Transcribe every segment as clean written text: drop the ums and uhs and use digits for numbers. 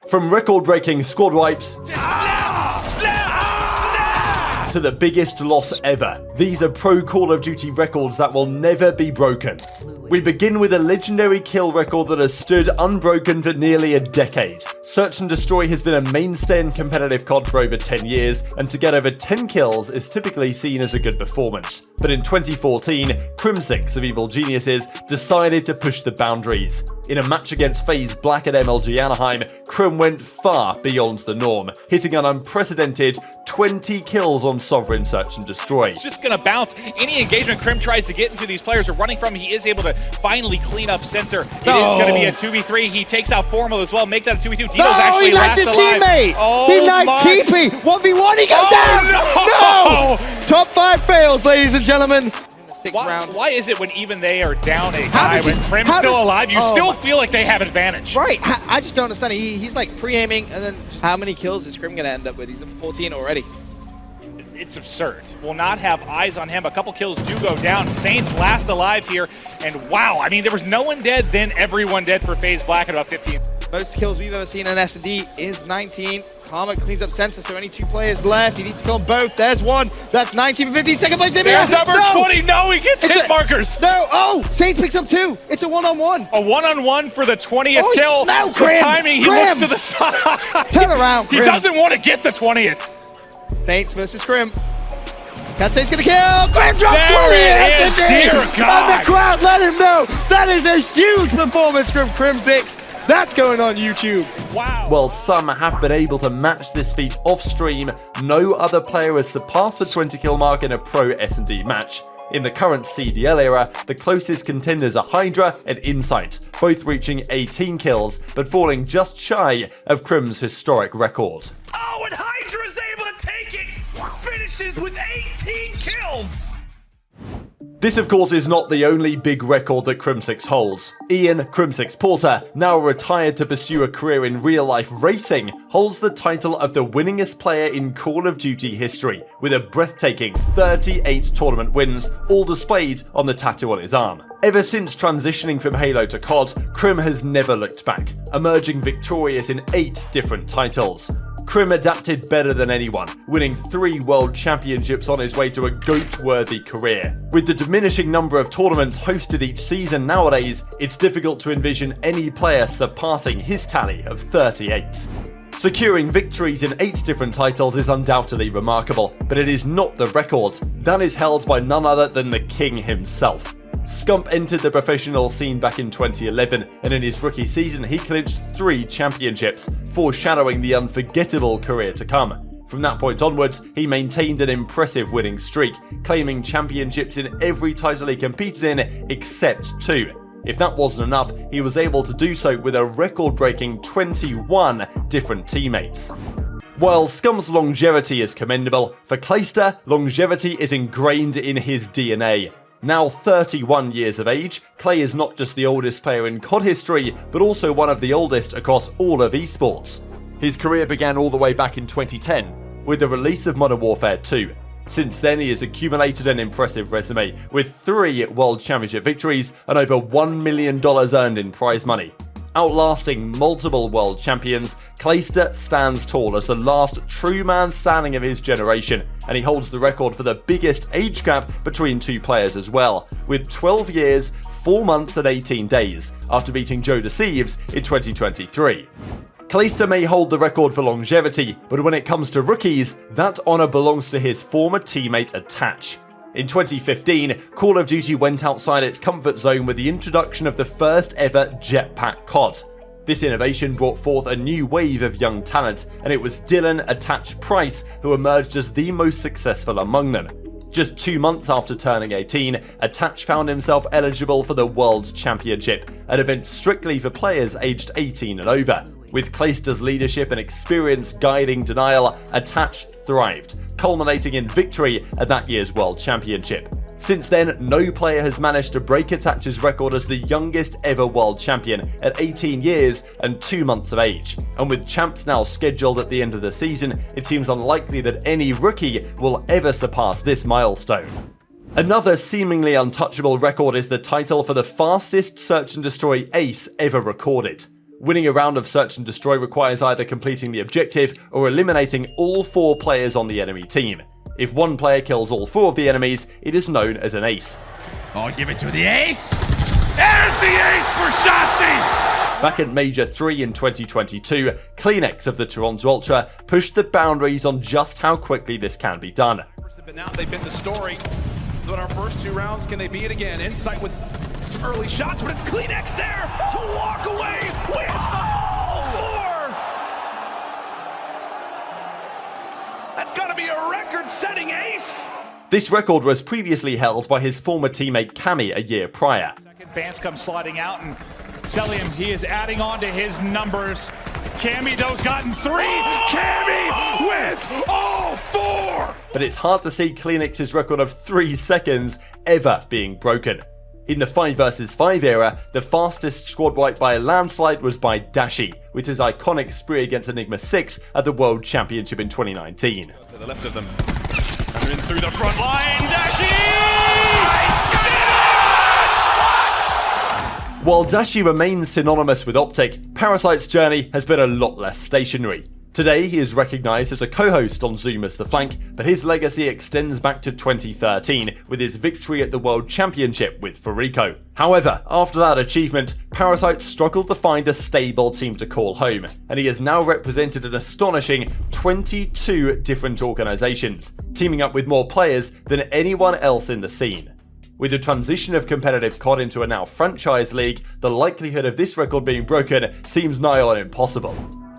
From record-breaking squad wipes to the biggest loss ever, these are pro Call of Duty records that will never be broken. We begin with a legendary kill record that has stood unbroken for nearly a decade. Search and Destroy has been a mainstay in competitive COD for over 10 years, and to get over 10 kills is typically seen as a good performance. But in 2014, Crim of Evil Geniuses decided to push the boundaries. In a match against FaZe Black at MLG Anaheim, Crim went far beyond the norm, hitting an unprecedented 20 kills on Sovereign Search and Destroy. It's just gonna bounce. Any engagement Crim tries to get into, these players are running from, he is able to finally clean up Sensor. It is gonna be a 2v3. He takes out Formal as well, make that a 2v2. Dino's actually he likes his alive. teammate! Oh, he likes TP! 1v1, he goes down! No! Top 5 fails, ladies and gentlemen. Why is it when even they are down a guy, when Crim's still alive, you still feel like they have advantage? Right, I just don't understand. He's like pre-aiming, and then how many kills is Crim gonna end up with? He's at 14 already. It's absurd. Will not have eyes on him. A couple kills do go down. Saints last alive here, and wow, I mean, there was no one dead, then everyone dead for FaZe Black at about 15. Most kills we've ever seen in S&D is 19. Karma cleans up Sensor, so only 2 players left. He needs to kill them both. There's one. That's 19 for 15. Second place. There's number 20. No, he gets hit markers. No. Oh, Saints picks up 2. It's a one-on-one. A one-on-one for the 20th kill. No, the Crim. timing, he looks to the side. Turn around, Crim. He doesn't want to get the 20th. Saints versus Crim. Cat Saints gonna kill. Crim drops 20. There it is. Dear God. And the crowd let him know. That is a huge performance from Crim 6. That's going on YouTube. Wow. While some have been able to match this feat off stream, no other player has surpassed the 20 kill mark in a pro S&D match. In the current CDL era, the closest contenders are Hydra and Insight, both reaching 18 kills, but falling just shy of Crim's historic record. Oh, and Hydra is able to take it! Finishes with 18 kills! This, of course, is not the only big record that Crim6 holds. Ian Crim6 Porter, now retired to pursue a career in real-life racing, holds the title of the winningest player in Call of Duty history, with a breathtaking 38 tournament wins, all displayed on the tattoo on his arm. Ever since transitioning from Halo to COD, Crim has never looked back, emerging victorious in 8 different titles. Crim adapted better than anyone, winning 3 world championships on his way to a GOAT-worthy career. With the diminishing number of tournaments hosted each season nowadays, it's difficult to envision any player surpassing his tally of 38. Securing victories in 8 different titles is undoubtedly remarkable, but it is not the record. That is held by none other than the King himself. Scump entered the professional scene back in 2011, and in his rookie season he clinched 3 championships, foreshadowing the unforgettable career to come. From that point onwards, he maintained an impressive winning streak, claiming championships in every title he competed in except 2. If that wasn't enough, he was able to do so with a record-breaking 21 different teammates. While Scump's longevity is commendable, for Clayster, longevity is ingrained in his DNA. Now 31 years of age, Clay is not just the oldest player in COD history, but also one of the oldest across all of esports. His career began all the way back in 2010, with the release of Modern Warfare 2. Since then, he has accumulated an impressive resume, with 3 World Championship victories and over $1 million earned in prize money. Outlasting multiple world champions, Clayster stands tall as the last true man standing of his generation, and he holds the record for the biggest age gap between 2 players as well, with 12 years, 4 months and 18 days, after beating Joe Thieves in 2023. Clayster may hold the record for longevity, but when it comes to rookies, that honour belongs to his former teammate Attach. In 2015, Call of Duty went outside its comfort zone with the introduction of the first ever Jetpack COD. This innovation brought forth a new wave of young talent, and it was Dylan Attach Price who emerged as the most successful among them. Just 2 months after turning 18, Attach found himself eligible for the World Championship, an event strictly for players aged 18 and over. With Clayster's leadership and experience guiding Denial, Attach thrived, culminating in victory at that year's World Championship. Since then, no player has managed to break Attach's record as the youngest ever world champion at 18 years and 2 months of age. And with champs now scheduled at the end of the season, it seems unlikely that any rookie will ever surpass this milestone. Another seemingly untouchable record is the title for the fastest search and destroy ace ever recorded. Winning a round of Search and Destroy requires either completing the objective or eliminating all 4 players on the enemy team. If one player kills all 4 of the enemies, it is known as an ace. Oh, give it to the ace! There's the ace for Shotzi! Back at Major 3 in 2022, Kleen of the Toronto Ultra pushed the boundaries on just how quickly this can be done. But now they've been the story. But our first 2 rounds, can they be it again? Insight with some early shots, but it's Kleen there to walk away with all 4. That's got to be a record-setting ace. This record was previously held by his former teammate Cammy a year prior. Second Vance comes sliding out, and Celium, he is adding on to his numbers. Cammy Doe's gotten 3. Cammy with all 4! But it's hard to see Kleenex's record of 3 seconds ever being broken. In the 5 vs 5 era, the fastest squad wipe by a landslide was by Dashi, with his iconic spree against Enigma 6 at the World Championship in 2019. To the left of them. Coming in through the front line, Dashi! While Dashi remains synonymous with Optic, Parasite's journey has been a lot less stationary. Today, he is recognised as a co-host on Zoom as the Flank, but his legacy extends back to 2013 with his victory at the World Championship with Furiko. However, after that achievement, Parasite struggled to find a stable team to call home, and he has now represented an astonishing 22 different organisations, teaming up with more players than anyone else in the scene. With the transition of competitive COD into a now franchise league, the likelihood of this record being broken seems nigh on impossible.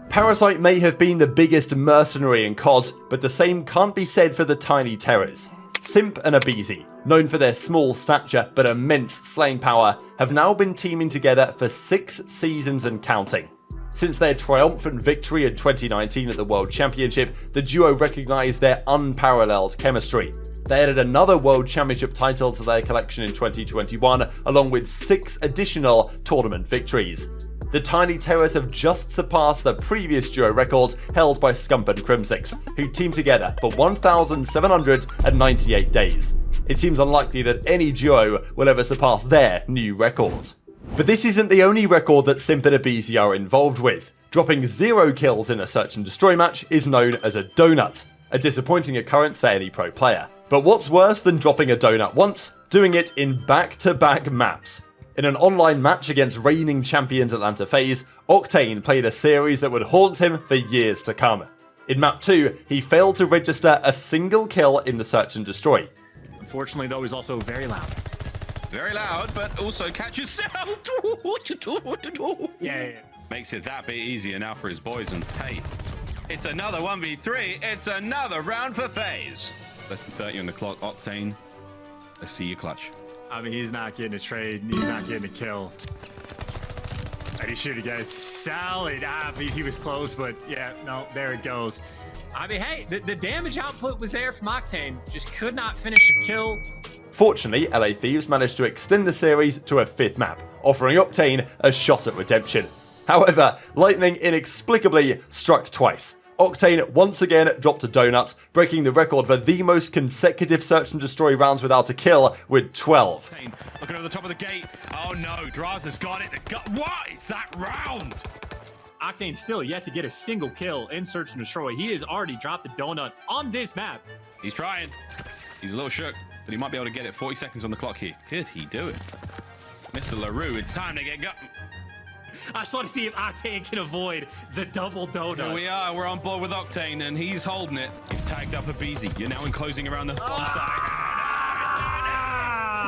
Parasite may have been the biggest mercenary in COD, but the same can't be said for the Tiny Terrors. Simp and Abizi, known for their small stature but immense slaying power, have now been teaming together for 6 seasons and counting. Since their triumphant victory in 2019 at the World Championship, the duo recognised their unparalleled chemistry. They added another World Championship title to their collection in 2021, along with 6 additional tournament victories. The Tiny Terrors have just surpassed the previous duo record held by Scump and Crimsix, who teamed together for 1,798 days. It seems unlikely that any duo will ever surpass their new record. But this isn't the only record that Simp and Abizi are involved with. Dropping 0 kills in a Search and Destroy match is known as a donut, a disappointing occurrence for any pro player. But what's worse than dropping a donut once? Doing it in back-to-back maps. In an online match against reigning champions Atlanta FaZe, Octane played a series that would haunt him for years to come. In map 2, he failed to register a single kill in the Search and Destroy. Unfortunately, though, he's also very loud. Very loud, but also catches sound. Yeah. Makes it that bit easier now for his boys, and hey, it's another 1v3, it's another round for FaZe. Less than 30 on the clock, Octane. Let's see your clutch. I mean, he's not getting a trade. He's not getting a kill. And he should have got a solid. I mean, he was close, but yeah, no, there it goes. I mean, hey, the damage output was there from Octane. Just could not finish a kill. Fortunately, LA Thieves managed to extend the series to a 5th map, offering Octane a shot at redemption. However, lightning inexplicably struck twice. Octane once again dropped a donut, breaking the record for the most consecutive Search and Destroy rounds without a kill with 12. Looking over the top of the gate. Oh no, Draz has got it. What is that round? Octane still yet to get a single kill in Search and Destroy. He has already dropped the donut on this map. He's trying. He's a little shook, but he might be able to get it. 40 seconds on the clock here. Could he do it? Mr. LaRue, it's time to get going. I just want to see if Octane can avoid the double donuts. Here we are. We're on board with Octane, and he's holding it. You've tagged up Abizi. You're now enclosing around the bomb site.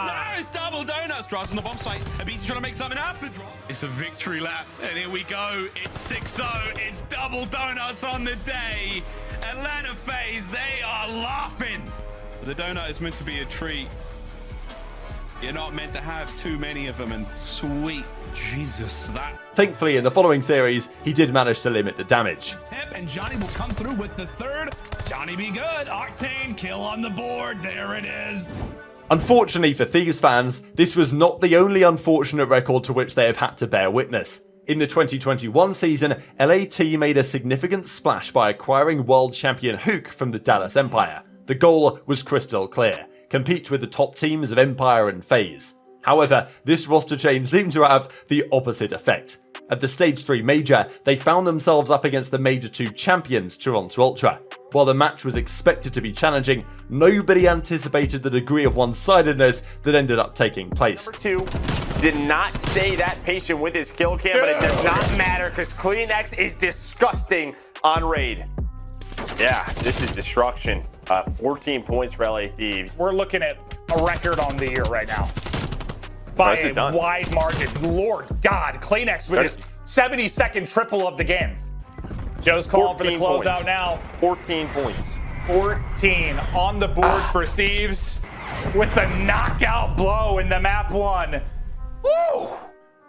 No, it's double donuts. Drives on the bomb site. Abizi's trying to make something happen. It's a victory lap, and here we go. It's 6-0. It's double donuts on the day. Atlanta FaZe, they are laughing. The donut is meant to be a treat. You're not meant to have too many of them, and sweet Jesus, that. Thankfully, in the following series, he did manage to limit the damage. Tip, and Johnny will come through with the 3rd. Johnny be good. Octane, kill on the board. There it is. Unfortunately for Thieves fans, this was not the only unfortunate record to which they have had to bear witness. In the 2021 season, LAT made a significant splash by acquiring world champion Hook from the Dallas Empire. The goal was crystal clear: compete with the top teams of Empire and FaZe. However, this roster change seemed to have the opposite effect. At the Stage 3 Major, they found themselves up against the Major 2 champions, Toronto Ultra. While the match was expected to be challenging, nobody anticipated the degree of one-sidedness that ended up taking place. Number 2 did not stay that patient with his kill cam, but it does not matter because Cleen is disgusting on raid. Yeah, this is destruction. 14 points for LA Thieves. We're looking at a record on the year right now. By a wide margin. Lord God, Cleen with his 70-second triple of the game. Joe's calling for the closeout now. 14 points. 14 on the board for Thieves with the knockout blow in the map 1. Woo!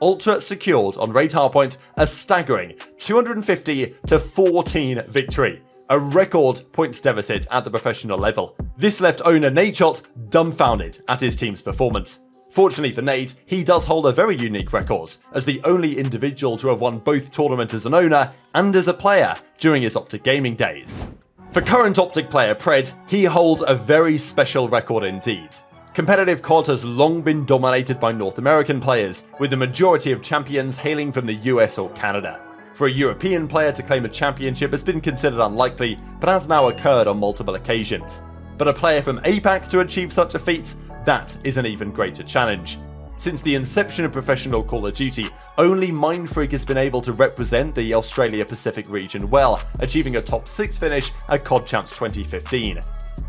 Ultra secured on Raid Hardpoint a staggering 250-14 victory, a record points deficit at the professional level. This left owner Nadeshot dumbfounded at his team's performance. Fortunately for Nade, he does hold a very unique record, as the only individual to have won both tournaments as an owner and as a player during his Optic gaming days. For current Optic player Pred, he holds a very special record indeed. Competitive COD has long been dominated by North American players, with the majority of champions hailing from the US or Canada. For a European player to claim a championship has been considered unlikely, but has now occurred on multiple occasions. But a player from APAC to achieve such a feat? That is an even greater challenge. Since the inception of professional Call of Duty, only Mindfreak has been able to represent the Australia Pacific region well, achieving a top 6 finish at COD Champs 2015.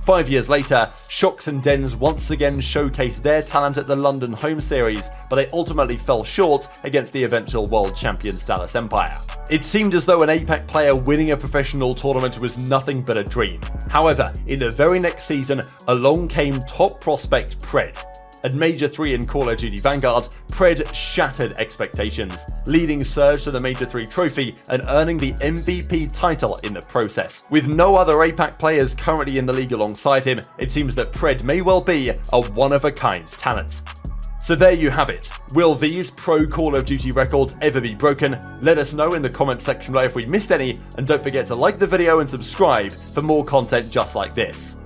5 years later, Shocks and Dens once again showcased their talent at the London home series, but they ultimately fell short against the eventual world champions Dallas Empire. It seemed as though an APAC player winning a professional tournament was nothing but a dream. However, in the very next season, along came top prospect Pred. At Major 3 in Call of Duty Vanguard, Pred shattered expectations, leading Surge to the Major 3 trophy and earning the MVP title in the process. With no other APAC players currently in the league alongside him, it seems that Pred may well be a one-of-a-kind talent. So there you have it. Will these pro Call of Duty records ever be broken? Let us know in the comment section below if we missed any, and don't forget to like the video and subscribe for more content just like this.